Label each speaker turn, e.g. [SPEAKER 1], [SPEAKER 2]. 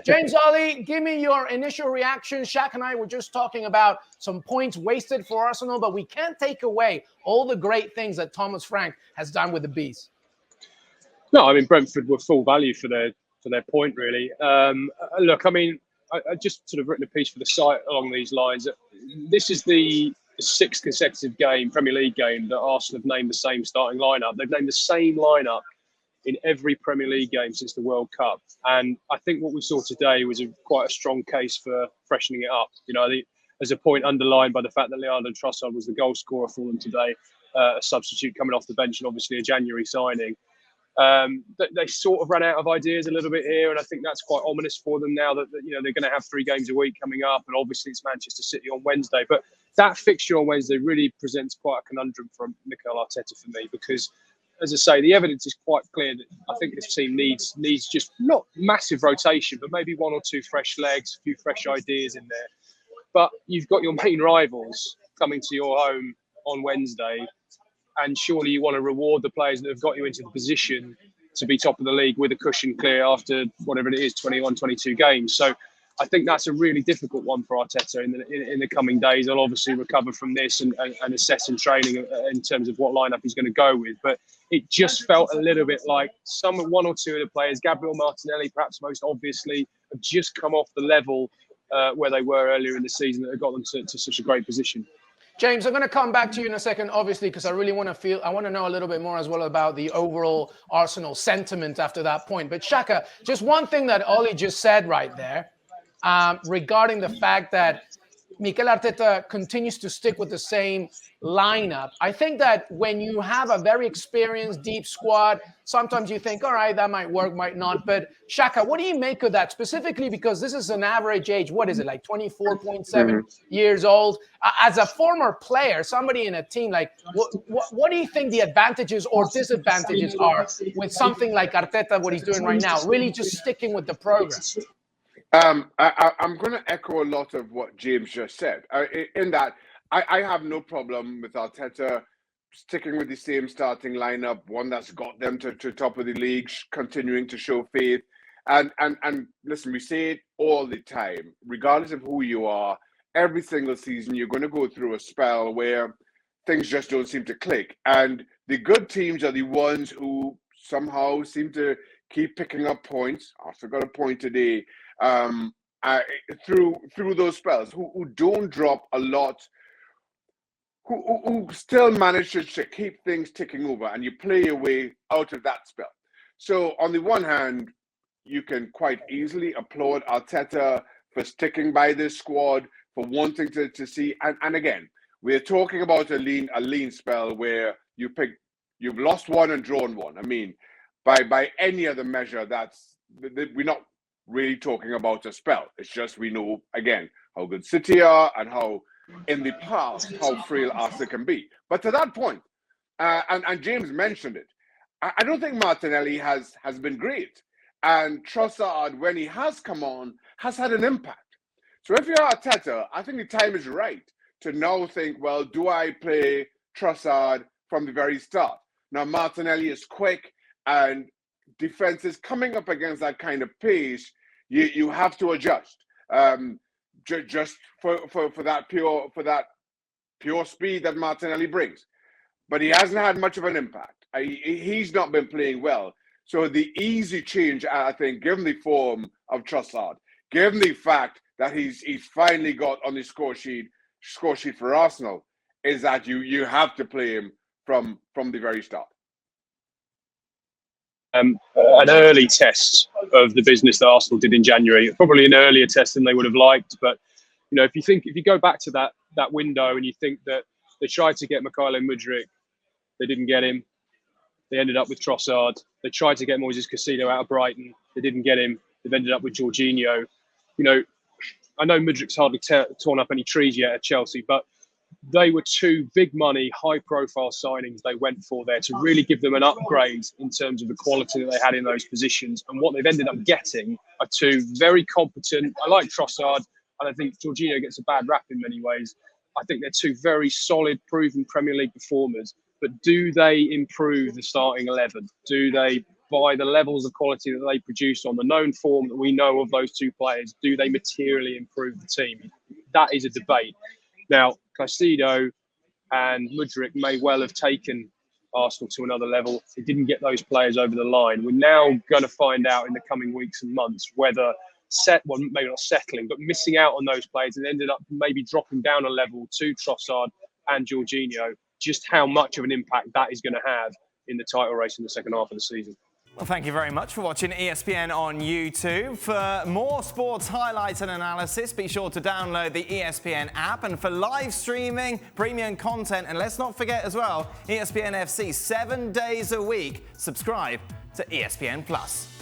[SPEAKER 1] James, Olley, give me your initial reaction. Shaq and I were just talking about some points wasted for Arsenal, but we can't take away all the great things that Thomas Frank has done with the Bees.
[SPEAKER 2] No, I mean, Brentford were full value for their point, really. Look, I mean, I just sort of written a piece for the site along these lines. This is the sixth consecutive Premier League game that Arsenal have named the same starting lineup. They've named the same lineup in every Premier League game since the World Cup. And I think what we saw today was quite a strong case for freshening it up. You know, there's a point underlined by the fact that Leandro Trossard was the goal scorer for them today, a substitute coming off the bench and obviously a January signing. They sort of ran out of ideas a little bit here, and I think that's quite ominous for them now that you know they're going to have 3 games a week coming up, and obviously it's Manchester City on Wednesday. But that fixture on Wednesday really presents quite a conundrum for Mikel Arteta for me, because, as I say, the evidence is quite clear that I think this team needs just not massive rotation, but maybe 1 or 2 fresh legs, a few fresh ideas in there. But you've got your main rivals coming to your home on Wednesday, and surely you want to reward the players that have got you into the position to be top of the league with a cushion clear after whatever it is, 21, 22 games. So I think that's a really difficult one for Arteta in the coming days. He'll obviously recover from this and assess in training in terms of what lineup he's going to go with. But it just felt a little bit like 1 or 2 of the players, Gabriel Martinelli perhaps most obviously, have just come off the level where they were earlier in the season that have got them to such a great position.
[SPEAKER 1] James, I'm going to come back to you in a second, obviously, because I really want to know a little bit more as well about the overall Arsenal sentiment after that point. But Shaka, just one thing that Olley just said right there regarding the fact that Mikel Arteta continues to stick with the same lineup. I think that when you have a very experienced, deep squad, sometimes you think, all right, that might work, might not. But Shaka, what do you make of that? Specifically because this is an average age, what is it, like 24.7 years old? As a former player, somebody in a team, like what do you think the advantages or disadvantages are with something like Arteta, what he's doing right now, really just sticking with the program?
[SPEAKER 3] I'm going to echo a lot of what James just said. In that, I have no problem with Arteta sticking with the same starting lineup, one that's got them to top of the league, continuing to show faith. And listen, we say it all the time, regardless of who you are, every single season you're going to go through a spell where things just don't seem to click. And the good teams are the ones who somehow seem to keep picking up points. Arsenal got a point today. Through those spells, who don't drop a lot, who still manage to keep things ticking over, and you play your way out of that spell. So on the one hand, you can quite easily applaud Arteta for sticking by this squad, for wanting to see, and again, we're talking about a lean spell where you've lost 1 and drawn 1. I mean, by any other measure, we're not really talking about a spell. It's just we know, again, how good City are and how, in the past, how frail Arsenal can be. But to that point, and James mentioned it, I don't think Martinelli has been great. And Trossard, when he has come on, has had an impact. So if you're Arteta, I think the time is right to now think, well, do I play Trossard from the very start? Now, Martinelli is quick, and defenses coming up against that kind of pace, you have to adjust. Just for that pure speed that Martinelli brings, but he hasn't had much of an impact. He's not been playing well. So the easy change, I think, given the form of Trossard, given the fact that he's finally got on the score sheet for Arsenal, is that you have to play him from the very start.
[SPEAKER 2] An early test of the business that Arsenal did in January, probably an earlier test than they would have liked. But you know, if you go back to that window and you think that they tried to get Mykhailo Mudryk, they didn't get him. They ended up with Trossard. They tried to get Moises Caicedo out of Brighton. They didn't get him. They've ended up with Jorginho. You know, I know Mudryk's hardly torn up any trees yet at Chelsea, but they were 2 big money, high profile signings they went for there to really give them an upgrade in terms of the quality that they had in those positions. And what they've ended up getting are 2 very competent. I like Trossard, and I think Jorginho gets a bad rap in many ways. I think they're 2 very solid, proven Premier League performers. But do they improve the starting 11? Do they by the levels of quality that they produce on the known form that we know of those two players, do they materially improve the team? That is a debate. Now, Caicedo and Mudryk may well have taken Arsenal to another level. They didn't get those players over the line. We're now going to find out in the coming weeks and months whether maybe not settling, but missing out on those players and ended up maybe dropping down a level to Trossard and Jorginho, just how much of an impact that is going to have in the title race in the second half of the season.
[SPEAKER 4] Well, thank you very much for watching ESPN on YouTube. For more sports highlights and analysis, be sure to download the ESPN app. And for live streaming, premium content, and let's not forget as well, ESPN FC 7 days a week. Subscribe to ESPN+.